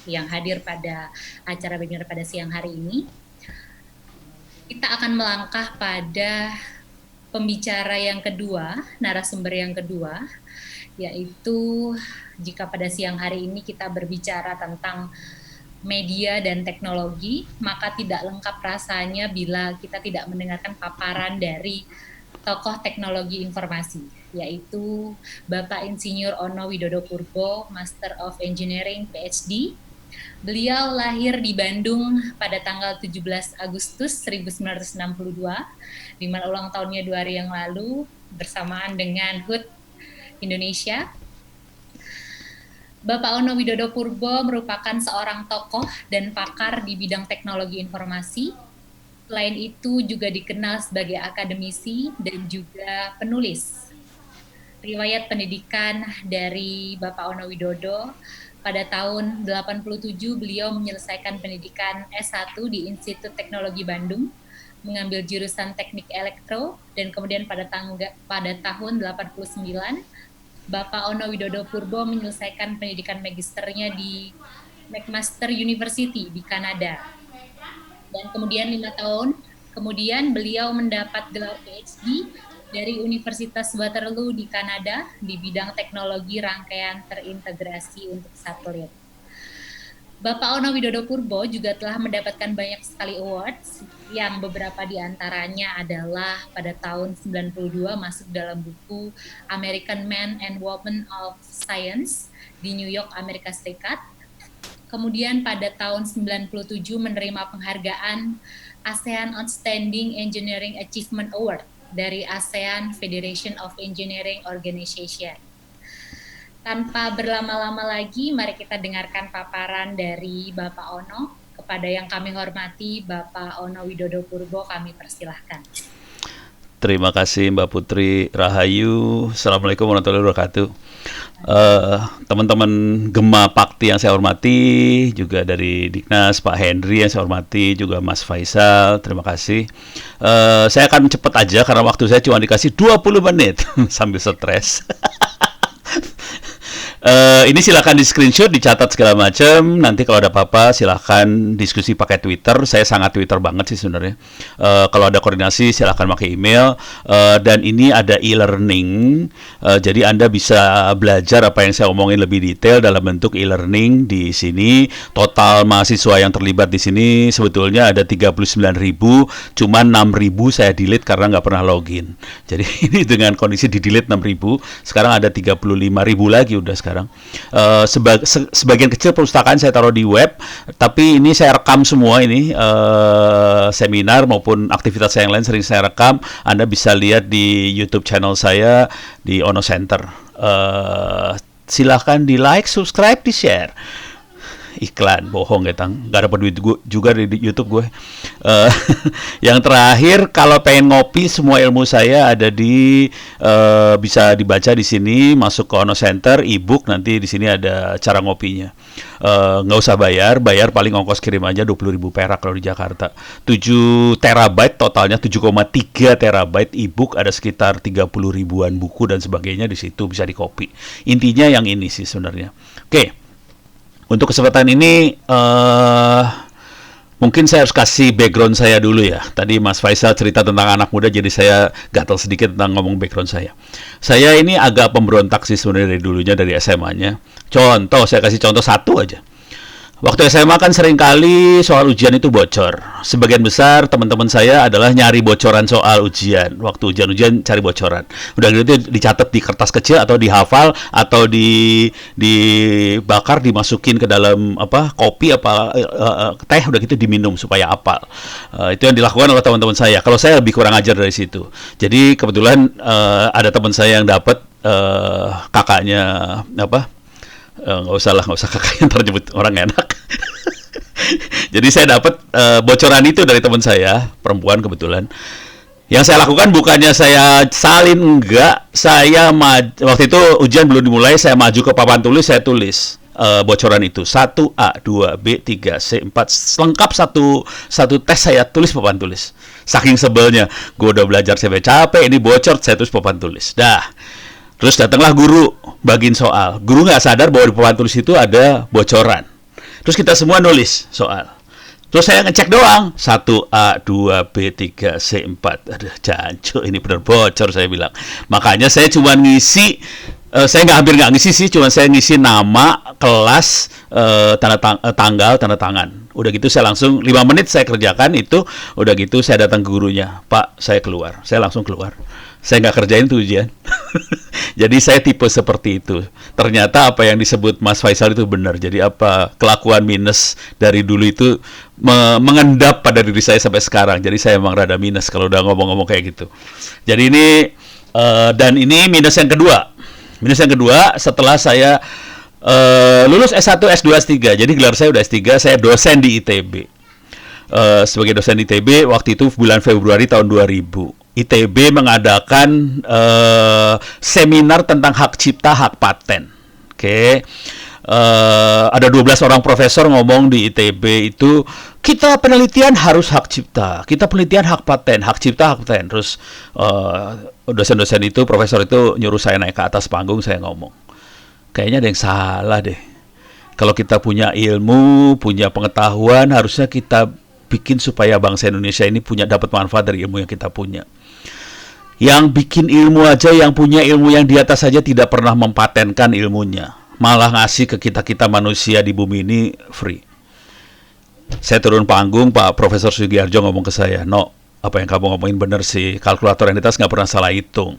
yang hadir pada acara webinar pada siang hari ini. Kita akan melangkah pada pembicara yang kedua, narasumber yang kedua, yaitu jika pada siang hari ini kita berbicara tentang media dan teknologi, maka tidak lengkap rasanya bila kita tidak mendengarkan paparan dari tokoh teknologi informasi, yaitu Bapak Insinyur Ono Widodo Purbo, Master of Engineering PhD. Beliau lahir di Bandung pada tanggal 17 Agustus 1962, di mana ulang tahunnya 2 hari yang lalu, bersamaan dengan HUT Indonesia. Bapak Ono Widodo Purbo merupakan seorang tokoh dan pakar di bidang teknologi informasi. Selain itu juga dikenal sebagai akademisi dan juga penulis. Riwayat pendidikan dari Bapak Ono Widodo, pada tahun 87 beliau menyelesaikan pendidikan S1 di Institut Teknologi Bandung, mengambil jurusan Teknik Elektro, dan kemudian pada tahun 89 Bapak Ono Widodo Purbo menyelesaikan pendidikan magisternya di McMaster University di Kanada. Dan kemudian 5 tahun kemudian beliau mendapat gelar PhD dari Universitas Waterloo di Kanada di bidang teknologi rangkaian terintegrasi untuk satelit. Bapak Ono Widodo Purbo juga telah mendapatkan banyak sekali awards, yang beberapa diantaranya adalah pada tahun 92 masuk dalam buku American Men and Women of Science di New York, Amerika Serikat. Kemudian pada tahun 97 menerima penghargaan ASEAN Outstanding Engineering Achievement Award dari ASEAN Federation of Engineering Organization. Tanpa berlama-lama lagi, mari kita dengarkan paparan dari Bapak Ono. Kepada yang kami hormati, Bapak Ono Widodo Purbo, kami persilahkan. Terima kasih Mbak Putri Rahayu. Assalamualaikum warahmatullahi wabarakatuh. Teman-teman Gema Pakti yang saya hormati, juga dari Diknas Pak Henry yang saya hormati, juga Mas Faisal, terima kasih. Saya akan cepat aja karena waktu saya cuma dikasih 20 menit sambil stres. Ini silakan di screenshot, dicatat segala macam. Nanti kalau ada apa-apa silakan diskusi pakai Twitter. Saya sangat Twitter banget sih sebenarnya. Kalau ada koordinasi silakan pakai email. Dan ini ada e-learning. Jadi Anda bisa belajar apa yang saya omongin lebih detail dalam bentuk e-learning di sini. Total mahasiswa yang terlibat di sini sebetulnya ada 39.000, cuman 6.000 saya delete karena nggak pernah login. Jadi ini dengan kondisi di delete 6.000, sekarang ada 35.000 lagi udah sekarang. Sebagian kecil perpustakaan saya taruh di web, tapi ini saya rekam semua ini, seminar maupun aktivitas saya yang lain sering saya rekam. Anda bisa lihat di YouTube channel saya di Ono Center. Silahkan di like, subscribe, di share. Iklan, bohong ya Tang, gak dapat duit gue juga di YouTube gue. Yang terakhir, kalau pengen ngopi, semua ilmu saya ada di bisa dibaca di sini. Masuk ke Ono Center, ebook, nanti di sini ada cara ngopinya. Nggak usah bayar paling ongkos kirim aja 20.000 perak kalau di Jakarta. 7 terabyte totalnya, 7,3 terabyte ebook, ada sekitar 30 ribuan buku dan sebagainya di situ bisa dikopi. Intinya yang ini sih sebenarnya. Oke. Untuk kesempatan ini, mungkin saya harus kasih background saya dulu ya. Tadi Mas Faisal cerita tentang anak muda, jadi saya gatal sedikit tentang ngomong background saya. Saya ini agak pemberontak sih sebenarnya dari dulunya, dari SMA-nya. Contoh, saya kasih contoh satu aja. Waktu SMA kan sering kali soal ujian itu bocor. Sebagian besar teman-teman saya adalah nyari bocoran soal ujian. Waktu ujian-ujian cari bocoran. Udah gitu dicatat di kertas kecil atau dihafal atau dibakar, dimasukin ke dalam kopi teh, udah gitu diminum supaya hafal. Itu yang dilakukan oleh teman-teman saya. Kalau saya lebih kurang ajar dari situ. Jadi kebetulan ada teman saya yang dapat kakaknya nggak usah kakaknya, ntar nyebut orang enak. Jadi saya dapat bocoran itu dari teman saya, perempuan kebetulan. Yang saya lakukan bukannya saya salin, enggak. Waktu itu ujian belum dimulai, saya maju ke papan tulis, saya tulis bocoran itu 1A, 2B, 3C, 4, lengkap satu tes saya tulis papan tulis. Saking sebelnya, gue udah belajar sampai capek, ini bocor, saya tulis papan tulis. Terus datanglah guru bagiin soal. Guru nggak sadar bahwa di papan tulis itu ada bocoran. Terus kita semua nulis soal. Terus saya ngecek doang, 1A, 2B, 3C, 4. Aduh, jancuk, ini bener bocor saya bilang. Makanya saya cuma ngisi, saya hampir nggak ngisi sih, cuma saya ngisi nama, kelas, tanggal, tanda tangan. Udah gitu saya langsung 5 menit saya kerjakan itu, udah gitu saya datang ke gurunya, Pak, saya keluar. Saya langsung keluar. Saya nggak kerjain tuh ujian. Jadi saya tipe seperti itu. Ternyata apa yang disebut Mas Faisal itu benar. Jadi apa kelakuan minus dari dulu itu mengendap pada diri saya sampai sekarang. Jadi saya emang rada minus kalau udah ngomong-ngomong kayak gitu. Jadi ini dan ini minus yang kedua. Minus yang kedua setelah saya lulus S1, S2, S3. Jadi gelar saya udah S3, saya dosen di ITB. Sebagai dosen di ITB waktu itu bulan Februari tahun 2000. ITB mengadakan seminar tentang hak cipta, hak paten. Oke. Ada 12 orang profesor ngomong di ITB itu, kita penelitian harus hak cipta, kita penelitian hak paten, hak cipta, hak paten. Terus dosen-dosen itu, profesor itu nyuruh saya naik ke atas panggung, saya ngomong, kayaknya ada yang salah deh. Kalau kita punya ilmu, punya pengetahuan, harusnya kita bikin supaya bangsa Indonesia ini dapat manfaat dari ilmu yang kita punya. Yang bikin ilmu aja, yang punya ilmu yang di atas saja tidak pernah mempatenkan ilmunya, malah ngasih ke kita manusia di bumi ini free. Saya turun panggung, Pak Profesor Sugiharjo ngomong ke saya, "No, apa yang kamu ngomongin bener sih, kalkulator yang di atas nggak pernah salah hitung."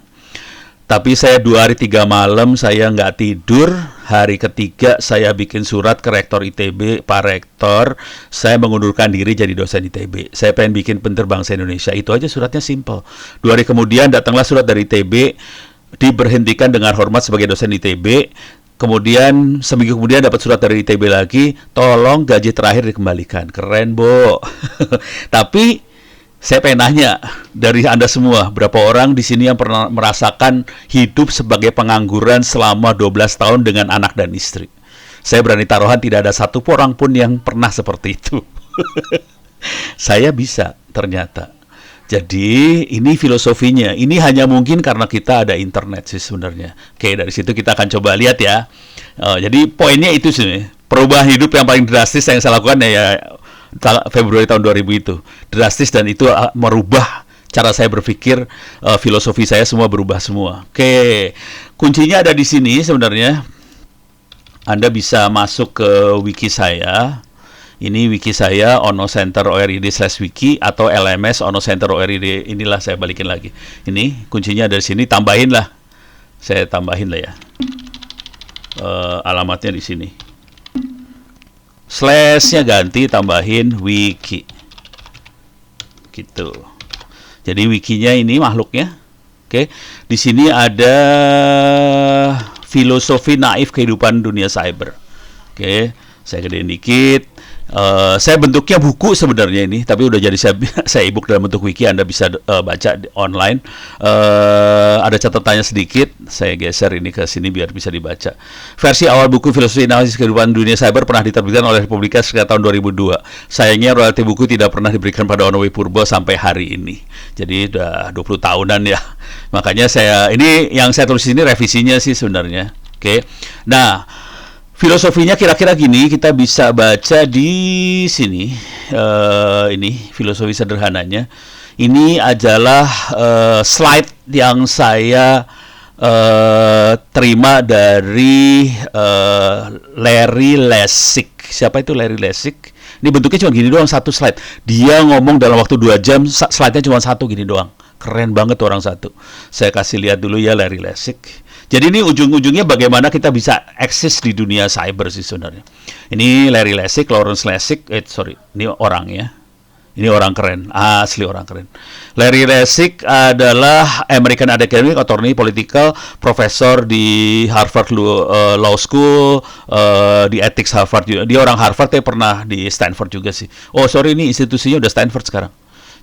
Tapi saya 2 hari 3 malam saya nggak tidur. Hari ketiga saya bikin surat ke rektor ITB, Pak Rektor, saya mengundurkan diri jadi dosen ITB. Saya pengen bikin pinter bangsa Indonesia. Itu aja suratnya simple. 2 hari kemudian datanglah surat dari ITB, diberhentikan dengan hormat sebagai dosen ITB. Kemudian seminggu kemudian dapat surat dari ITB lagi, tolong gaji terakhir dikembalikan. Keren, Bo. Tapi saya pengen nanya dari Anda semua, berapa orang di sini yang pernah merasakan hidup sebagai pengangguran selama 12 tahun dengan anak dan istri? Saya berani taruhan tidak ada satu orang pun yang pernah seperti itu. Saya bisa, ternyata. Jadi ini filosofinya. Ini hanya mungkin karena kita ada internet sih sebenarnya. Oke, dari situ kita akan coba lihat ya. Jadi poinnya itu sih. Perubahan hidup yang paling drastis yang saya lakukan ya Februari tahun 2000 itu drastis, dan itu merubah cara saya berpikir, filosofi saya semua berubah semua. Oke, kuncinya ada di sini sebenarnya. Anda bisa masuk ke wiki saya. Ini wiki saya onocenter.org/wiki atau LMS onocenter.org. Inilah saya balikin lagi. Ini kuncinya dari sini, tambahin lah. Saya tambahin lah ya. Alamatnya di sini. Slash-nya ganti, tambahin wiki. Gitu. Jadi wikinya ini makhluknya. Oke. Di sini ada filosofi naif kehidupan dunia cyber. Oke. Saya gedein dikit. Saya bentuknya buku sebenarnya ini, tapi udah jadi saya ebook dalam bentuk wiki. Anda bisa baca online. Ada catatannya sedikit. Saya geser ini ke sini biar bisa dibaca. Versi awal buku Filosofi Analisis Kehidupan Dunia Cyber pernah diterbitkan oleh Republika sekitar tahun 2002. Sayangnya royalti buku tidak pernah diberikan pada Ono W. Purbo sampai hari ini. Jadi udah 20 tahunan ya. Makanya ini yang saya tulis ini revisinya sih sebenarnya. Oke. Nah, filosofinya kira-kira gini, kita bisa baca di sini. Ini filosofi sederhananya. Ini adalah slide yang saya terima dari Larry Lessig. Siapa itu Larry Lessig? Ini bentuknya cuma gini doang, satu slide. Dia ngomong dalam waktu 2 jam, slide-nya cuma satu gini doang. Keren banget orang satu. Saya kasih lihat dulu ya Larry Lessig. Jadi ini ujung-ujungnya bagaimana kita bisa eksis di dunia cyber sih sebenarnya. Ini Larry Lessig, Lawrence Lessig, ini orang ya. Ini orang keren, asli orang keren. Larry Lessig adalah American Academic Attorney Political Professor di Harvard Law School, di Ethics Harvard juga. Dia orang Harvard, tapi pernah di Stanford juga sih. Oh sorry, ini institusinya udah Stanford sekarang.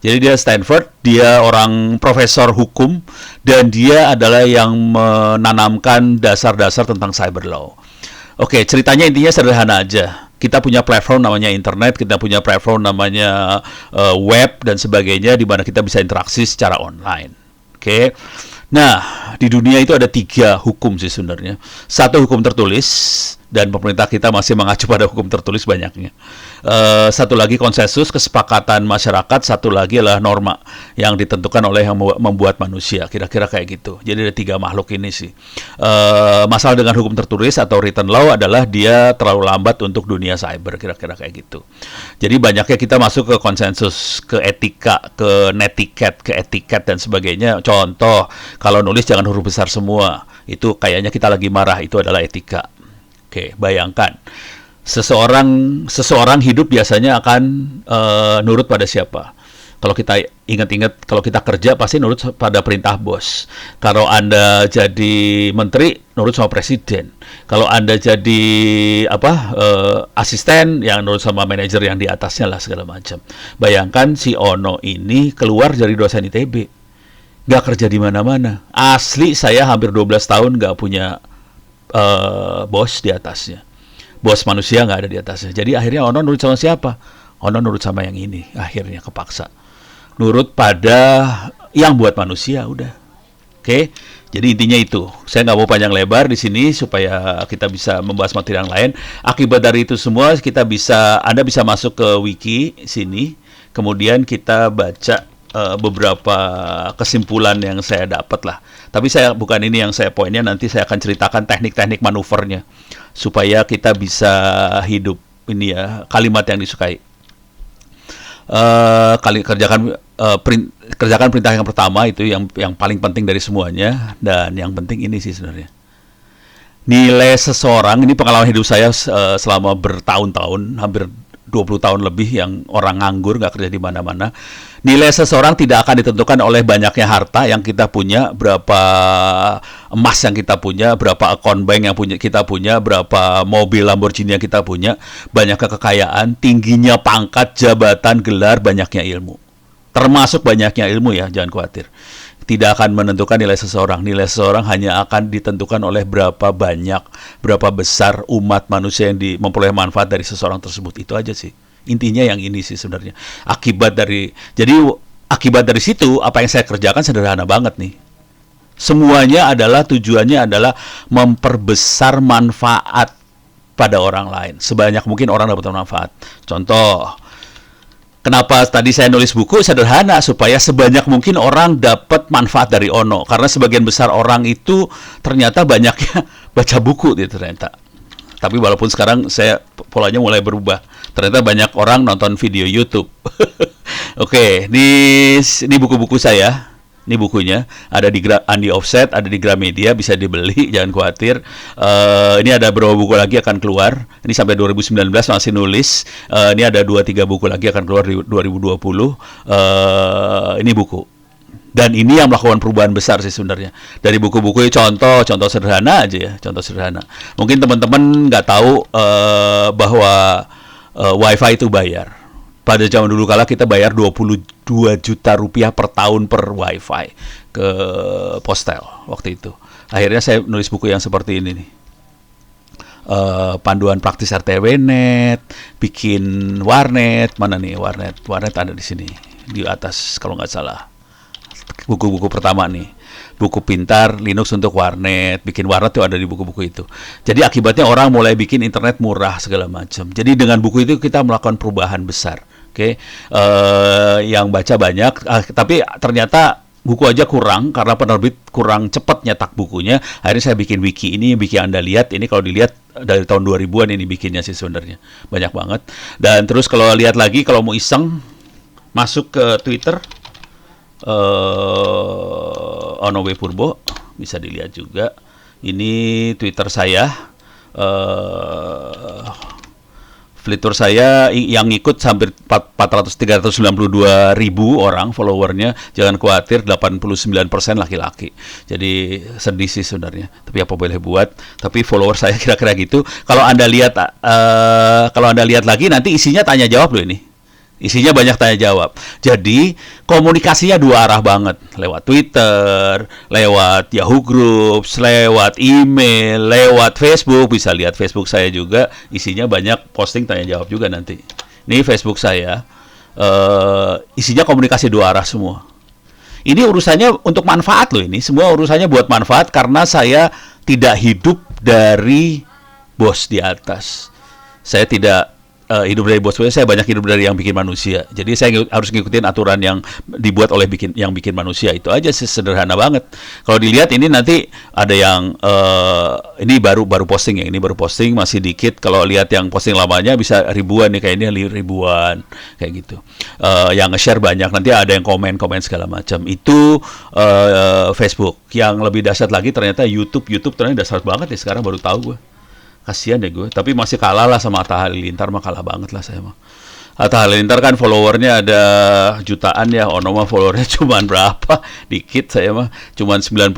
Jadi dia Stanford, dia orang profesor hukum, dan dia adalah yang menanamkan dasar-dasar tentang cyber law. Oke, ceritanya intinya sederhana aja. Kita punya platform namanya internet, kita punya platform namanya web dan sebagainya, di mana kita bisa interaksi secara online. Oke. Nah, di dunia itu ada 3 hukum sih sebenarnya. 1 hukum tertulis, dan pemerintah kita masih mengacu pada hukum tertulis banyaknya. Satu lagi konsensus, kesepakatan masyarakat, satu lagi adalah norma yang ditentukan oleh yang membuat manusia. Kira-kira kayak gitu. Jadi ada tiga makhluk ini sih. Masalah dengan hukum tertulis atau written law adalah dia terlalu lambat untuk dunia cyber. Kira-kira kayak gitu. Jadi banyaknya kita masuk ke konsensus, ke etika, ke netiquette, ke etiket dan sebagainya. Contoh, kalau nulis jangan huruf besar semua. Itu kayaknya kita lagi marah. Itu adalah etika. Oke, bayangkan seseorang hidup biasanya akan nurut pada siapa? Kalau kita ingat-ingat, kalau kita kerja pasti nurut pada perintah bos. Kalau Anda jadi menteri, nurut sama presiden. Kalau Anda jadi asisten, yang nurut sama manajer yang di atasnya lah segala macam. Bayangkan si Ono ini keluar dari dosen ITB, nggak kerja di mana-mana. Asli saya hampir 12 tahun nggak punya bos di atasnya. Bos manusia nggak ada di atasnya. Jadi akhirnya Ono nurut sama siapa? Ono nurut sama yang ini. Akhirnya kepaksa. Nurut pada yang buat manusia, udah. Oke? Jadi intinya itu. Saya nggak mau panjang lebar di sini supaya kita bisa membahas materi yang lain. Akibat dari itu semua, Anda bisa masuk ke wiki sini. Kemudian kita baca beberapa kesimpulan yang saya dapat lah. Tapi bukan ini yang saya poinnya, nanti saya akan ceritakan teknik-teknik manuvernya supaya kita bisa hidup ini ya, kalimat yang disukai. Kerjakan perintah yang pertama, itu yang paling penting dari semuanya, dan yang penting ini sih sebenarnya. Nilai seseorang, ini pengalaman hidup saya selama bertahun-tahun, hampir 20 tahun lebih yang orang nganggur, nggak kerja di mana-mana. Nilai seseorang tidak akan ditentukan oleh banyaknya harta yang kita punya, berapa emas yang kita punya, berapa account bank yang kita punya, berapa mobil Lamborghini yang kita punya, banyaknya kekayaan, tingginya pangkat, jabatan, gelar, banyaknya ilmu. Termasuk banyaknya ilmu ya, jangan khawatir. Tidak akan menentukan nilai seseorang. Nilai seseorang hanya akan ditentukan oleh berapa banyak, berapa besar umat manusia yang memperoleh manfaat dari seseorang tersebut. Itu aja sih. Intinya yang ini sih sebenarnya. Akibat dari situ, apa yang saya kerjakan sederhana banget nih. Semuanya tujuannya adalah memperbesar manfaat pada orang lain. Sebanyak mungkin orang dapat manfaat. Contoh, kenapa tadi saya nulis buku sederhana, supaya sebanyak mungkin orang dapat manfaat dari Ono. Karena sebagian besar orang itu ternyata banyaknya baca buku gitu ternyata. Tapi walaupun sekarang polanya mulai berubah. Ternyata banyak orang nonton video YouTube. Oke, ini buku-buku saya. Ini bukunya, ada di Andi Offset, ada di Gramedia, bisa dibeli, jangan khawatir. Ini ada beberapa buku lagi akan keluar. Ini sampai 2019 masih nulis. Ini ada 2-3 buku lagi akan keluar di 2020. Ini buku. Dan ini yang melakukan perubahan besar sih sebenarnya. Dari buku-buku contoh sederhana aja ya, contoh sederhana. Mungkin teman-teman nggak tahu bahwa WiFi itu bayar. Pada zaman dulu kala kita bayar 22 juta rupiah per tahun per WiFi ke Postel waktu itu. Akhirnya saya nulis buku yang seperti ini nih. Panduan praktis RTW-net, bikin warnet, mana nih warnet ada di sini di atas kalau nggak salah. Buku-buku pertama nih, buku pintar Linux untuk warnet, bikin warnet tuh ada di buku-buku itu. Jadi akibatnya orang mulai bikin internet murah segala macam. Jadi dengan buku itu kita melakukan perubahan besar. Oke, yang baca banyak, tapi ternyata buku aja kurang karena penerbit kurang cepat nyetak bukunya. Akhirnya saya bikin wiki ini, bikin Anda lihat. Ini kalau dilihat dari tahun 2000-an ini bikinnya sih sebenarnya banyak banget. Dan terus kalau lihat lagi, kalau mau iseng masuk ke Twitter. Ono W Purbo bisa dilihat juga. Ini Twitter saya, Fitur saya yang ikut hampir 392 ribu orang followernya. Jangan khawatir, 89% laki-laki. Jadi sedih sih sebenarnya. Tapi apa boleh buat. Tapi follower saya kira-kira gitu. Kalau Anda lihat lagi nanti isinya tanya jawab loh ini. Isinya banyak tanya jawab. Jadi komunikasinya dua arah banget. Lewat Twitter, lewat Yahoo Groups, lewat email, lewat Facebook. Bisa lihat Facebook saya juga. Isinya banyak posting tanya jawab juga nanti. Ini Facebook saya. Isinya komunikasi dua arah semua. Ini urusannya untuk manfaat loh ini. Semua urusannya buat manfaat karena saya tidak hidup dari bos di atas. Saya tidak hidup dari bos, saya banyak hidup dari yang bikin manusia. Jadi saya harus ngikutin aturan yang dibuat oleh yang bikin manusia. Itu aja sih, sederhana banget. Kalau dilihat ini nanti ada yang ini baru posting ya, ini baru posting masih dikit. Kalau lihat yang posting lamanya bisa ribuan nih, kayaknya ribuan kayak gitu. Yang nge-share banyak, nanti ada yang komen segala macam. Itu Facebook. Yang lebih dahsyat lagi ternyata YouTube ternyata dahsyat banget ya, sekarang baru tahu gue. Kasian deh gue, tapi masih kalah lah sama Atta Halilintar, mah kalah banget lah saya mah. Atta Halilintar kan followernya ada jutaan ya, Ono mah followernya cuman berapa, dikit. Saya mah cuman 94.000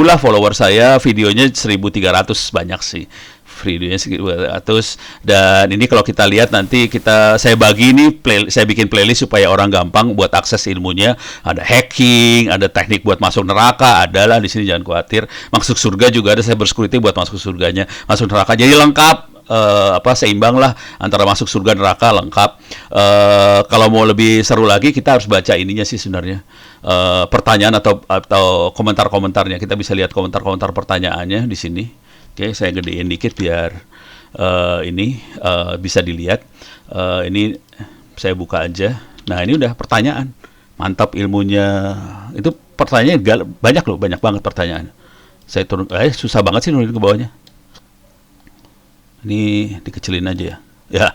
lah follower saya, videonya 1.300 banyak sih. Videonya 1.200. Dan ini kalau kita lihat nanti saya bagi ini saya bikin playlist supaya orang gampang buat akses ilmunya. Ada hacking, ada teknik buat masuk neraka, adalah di sini, jangan khawatir. Masuk surga juga ada, saya bersecurity buat masuk surganya, masuk neraka. Jadi lengkap, seimbang lah antara masuk surga neraka, lengkap. Kalau mau lebih seru lagi kita harus baca ininya sih sebenarnya. Pertanyaan atau komentar-komentarnya. Kita bisa lihat komentar-komentar pertanyaannya di sini. Oke, saya gedein dikit biar ini bisa dilihat. Ini saya buka aja. Nah, ini udah pertanyaan. Mantap ilmunya. Itu pertanyaannya banyak loh, banyak banget pertanyaan. Saya turun, susah banget sih nurunin ke bawahnya. Ini dikecilin aja ya. Ya.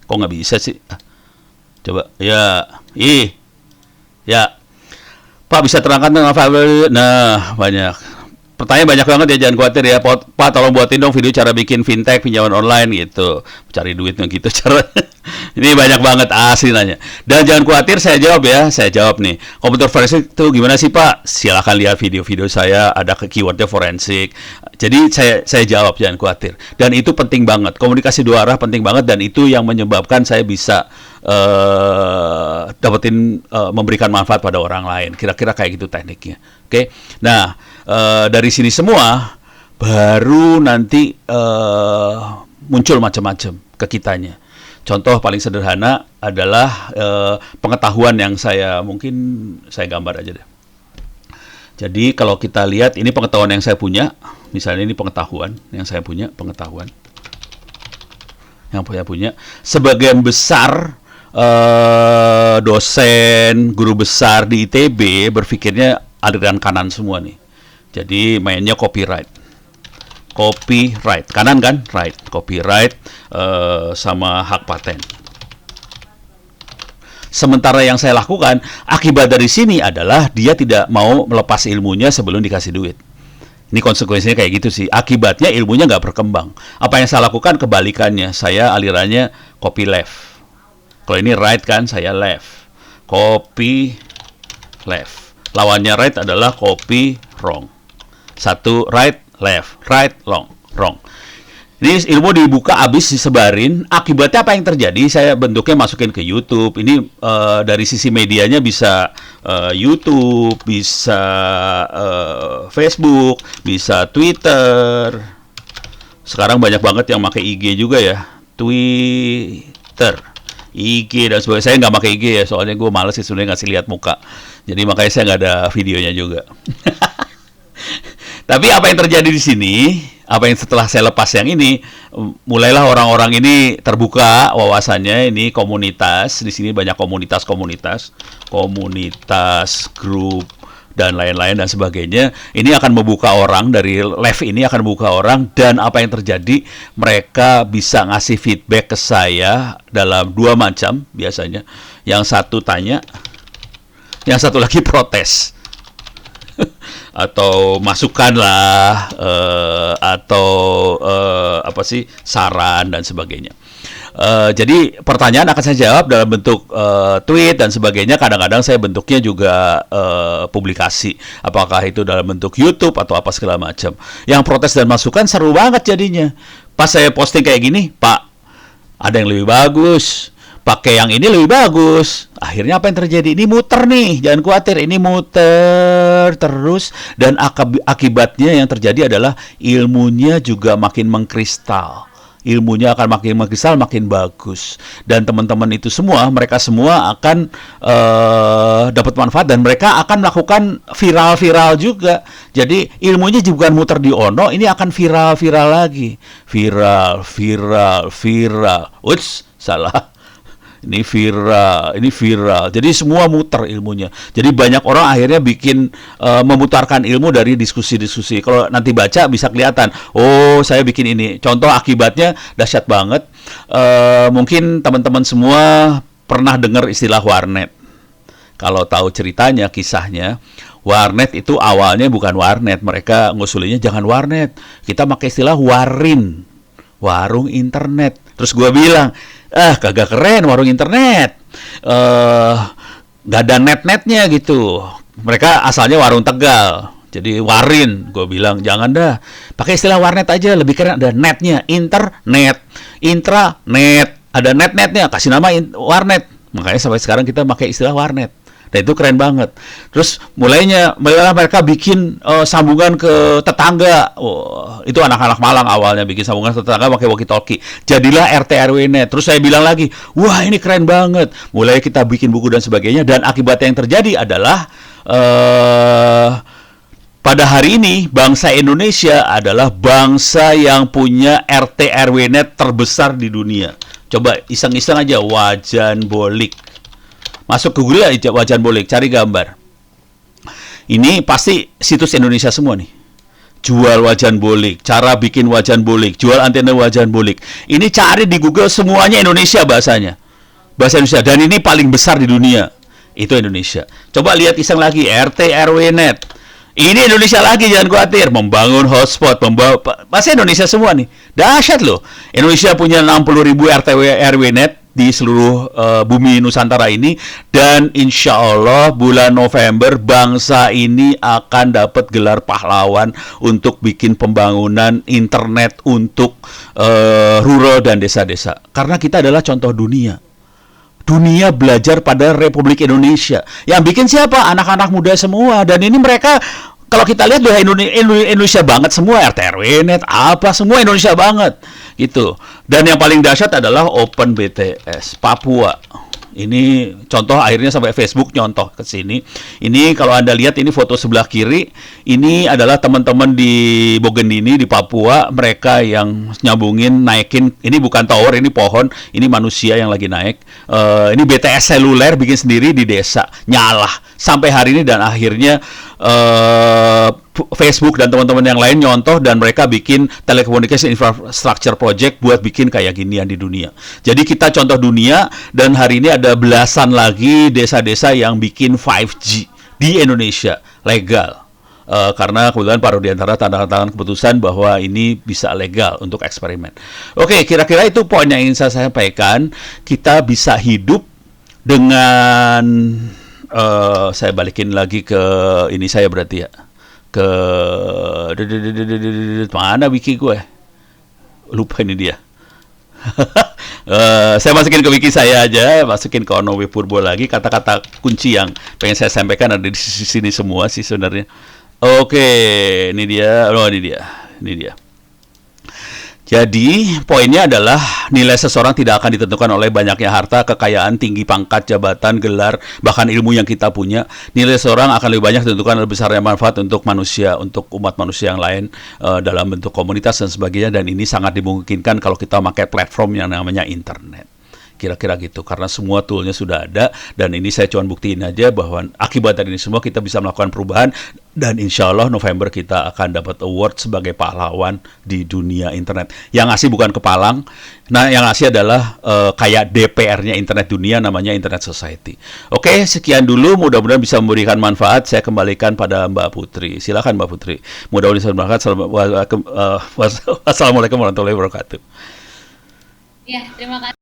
Kok nggak bisa sih? Coba. Ya. Ya. Pak, bisa terangkan dengan file. Nah, banyak. Pertanyaan banyak banget ya, jangan khawatir ya. Pak, tolong buatin dong video cara bikin fintech, pinjaman online gitu. Cari duitnya gitu caranya. Ini banyak banget asli nanya. Dan jangan khawatir, saya jawab ya. Saya jawab nih. Komputer forensik itu gimana sih Pak? Silahkan lihat video-video saya, ada keywordnya forensik. Jadi saya jawab, jangan khawatir. Dan itu penting banget. Komunikasi dua arah penting banget, dan itu yang menyebabkan saya bisa memberikan manfaat pada orang lain. Kira-kira kayak gitu tekniknya. Oke. Nah, dari sini semua baru nanti muncul macam-macam ke kitanya. Contoh paling sederhana adalah pengetahuan yang mungkin saya gambar aja deh. Jadi kalau kita lihat ini pengetahuan yang saya punya, misalnya ini pengetahuan yang saya punya, sebagian besar dosen, guru besar di ITB berpikirnya aliran kanan semua nih. Jadi mainnya copyright, kanan kan, right, copyright sama hak paten. Sementara yang saya lakukan, akibat dari sini adalah dia tidak mau melepas ilmunya sebelum dikasih duit. Ini konsekuensinya kayak gitu sih. Akibatnya ilmunya nggak berkembang. Apa yang saya lakukan kebalikannya. Saya alirannya copy left. Kalau ini right kan, saya left. Copy left. Lawannya right adalah copy wrong. Satu right, left, right, wrong. Ini ilmu dibuka, habis disebarin. Akibatnya apa yang terjadi? Saya bentuknya masukin ke YouTube. Ini dari sisi medianya bisa YouTube, bisa Facebook, bisa Twitter. Sekarang banyak banget yang pakai IG juga ya. Twitter, IG dan sebagainya. Saya nggak pakai IG ya, soalnya gue males sih sebenarnya ngasih lihat muka. Jadi makanya saya nggak ada videonya juga. Tapi apa yang terjadi di sini, apa yang setelah saya lepas yang ini, mulailah orang-orang ini terbuka wawasannya. Ini komunitas, di sini banyak komunitas, grup dan lain-lain dan sebagainya. Ini akan membuka orang, dari live ini akan membuka orang, dan apa yang terjadi, mereka bisa ngasih feedback ke saya dalam dua macam biasanya. Yang satu tanya, yang satu lagi protes. Atau masukan lah, saran dan sebagainya. Jadi pertanyaan akan saya jawab dalam bentuk tweet dan sebagainya. Kadang-kadang saya bentuknya juga publikasi, apakah itu dalam bentuk YouTube atau apa segala macam. Yang protes dan masukan seru banget jadinya. Pas saya posting kayak gini, Pak, ada yang lebih bagus, pakai yang ini lebih bagus. Akhirnya apa yang terjadi? Ini muter nih, jangan khawatir, ini muter terus. Dan akibatnya yang terjadi adalah ilmunya juga makin mengkristal. ilmunya akan makin menggesal, makin bagus. Dan teman-teman itu semua, mereka semua akan dapat manfaat dan mereka akan melakukan viral-viral juga. Jadi ilmunya juga bukan muter di ono, ini akan viral-viral lagi. Viral, viral, viral. Uts, salah. Ini viral, ini viral. Jadi semua muter ilmunya. Jadi banyak orang akhirnya bikin memutarkan ilmu dari diskusi-diskusi. Kalau nanti baca bisa kelihatan, oh saya bikin ini. Contoh akibatnya dahsyat banget. Mungkin teman-teman semua pernah dengar istilah warnet. Kalau tahu ceritanya, kisahnya, warnet itu awalnya bukan warnet. Mereka ngusulinnya jangan warnet. Kita pakai istilah warin, warung internet. Terus gue bilang, kagak keren warung internet. Gak ada net-netnya gitu. Mereka asalnya warung Tegal. Jadi warin, gue bilang jangan dah. Pakai istilah warnet aja, lebih keren ada netnya. Internet, intranet, ada net-netnya. Kasih nama warnet. Makanya sampai sekarang kita pakai istilah warnet. Dan itu keren banget. Terus mulailah mereka bikin sambungan ke tetangga. Oh, itu anak-anak Malang awalnya bikin sambungan ke tetangga pakai walkie-talkie. Jadilah RT RW net. Terus saya bilang lagi, wah ini keren banget. Mulai kita bikin buku dan sebagainya. Dan akibatnya yang terjadi adalah pada hari ini bangsa Indonesia adalah bangsa yang punya RT RW net terbesar di dunia. Coba iseng-iseng aja wajan bolik. Masuk ke Google aja wajan bolik, cari gambar. Ini pasti situs Indonesia semua nih. Jual wajan bolik, cara bikin wajan bolik, jual antena wajan bolik. Ini cari di Google semuanya Indonesia bahasanya. Bahasa Indonesia. Dan ini paling besar di dunia. Itu Indonesia. Coba lihat iseng lagi, RT RW net. Ini Indonesia lagi, jangan khawatir. Membangun hotspot, pasti Indonesia semua nih. Dahsyat loh. Indonesia punya 60.000 RT RW net di seluruh bumi Nusantara ini, dan insya Allah bulan November bangsa ini akan dapat gelar pahlawan untuk bikin pembangunan internet untuk rural dan desa-desa, karena kita adalah contoh dunia. Dunia belajar pada Republik Indonesia. Yang bikin siapa? Anak-anak muda semua. Dan ini mereka, kalau kita lihat udah Indonesia banget semua, RT RW net apa semua Indonesia banget gitu. Dan yang paling dahsyat adalah Open BTS Papua. Ini contoh akhirnya sampai Facebook nyontoh ke sini. Ini kalau Anda lihat ini foto sebelah kiri, ini adalah teman-teman di Bougainville di Papua, mereka yang nyambungin, naikin, ini bukan tower, ini pohon, ini manusia yang lagi naik. Ini BTS seluler bikin sendiri di desa, nyala sampai hari ini, dan akhirnya Facebook dan teman-teman yang lain nyontoh, dan mereka bikin telecommunication infrastructure project buat bikin kayak ginian di dunia. Jadi kita contoh dunia, dan hari ini ada belasan lagi desa-desa yang bikin 5G di Indonesia legal. Karena kebetulan Pak Rudiantara tanda tangan keputusan bahwa ini bisa legal untuk eksperimen. Oke, kira-kira itu poin yang ingin saya sampaikan. Kita bisa hidup dengan saya balikin lagi ke ini saya berarti ya, ke mana wiki gue, lupa ini dia. Saya masukin ke wiki saya aja, masukin ke Ono W Purbo lagi, kata-kata kunci yang pengen saya sampaikan ada di sini semua sih sebenarnya. Oke, ini dia. Ini dia. Jadi, poinnya adalah nilai seseorang tidak akan ditentukan oleh banyaknya harta, kekayaan, tinggi pangkat, jabatan, gelar, bahkan ilmu yang kita punya. Nilai seseorang akan lebih banyak ditentukan oleh besarnya manfaat untuk manusia, untuk umat manusia yang lain, dalam bentuk komunitas dan sebagainya. Dan ini sangat dimungkinkan kalau kita pakai platform yang namanya internet. Kira-kira gitu, karena semua toolnya sudah ada, dan ini saya cuma buktiin aja bahwa akibat dari ini semua kita bisa melakukan perubahan, dan insya Allah November kita akan dapat award sebagai pahlawan di dunia internet. Yang ngasih bukan Kepalang, nah yang ngasih adalah kayak DPR-nya internet dunia, namanya Internet Society. Oke, sekian dulu, mudah-mudahan bisa memberikan manfaat. Saya kembalikan pada Mbak Putri. Silakan Mbak Putri. Mudah-mudahan bermanfaat. Wassalamualaikum warahmatullahi wabarakatuh. Ya, terima kasih.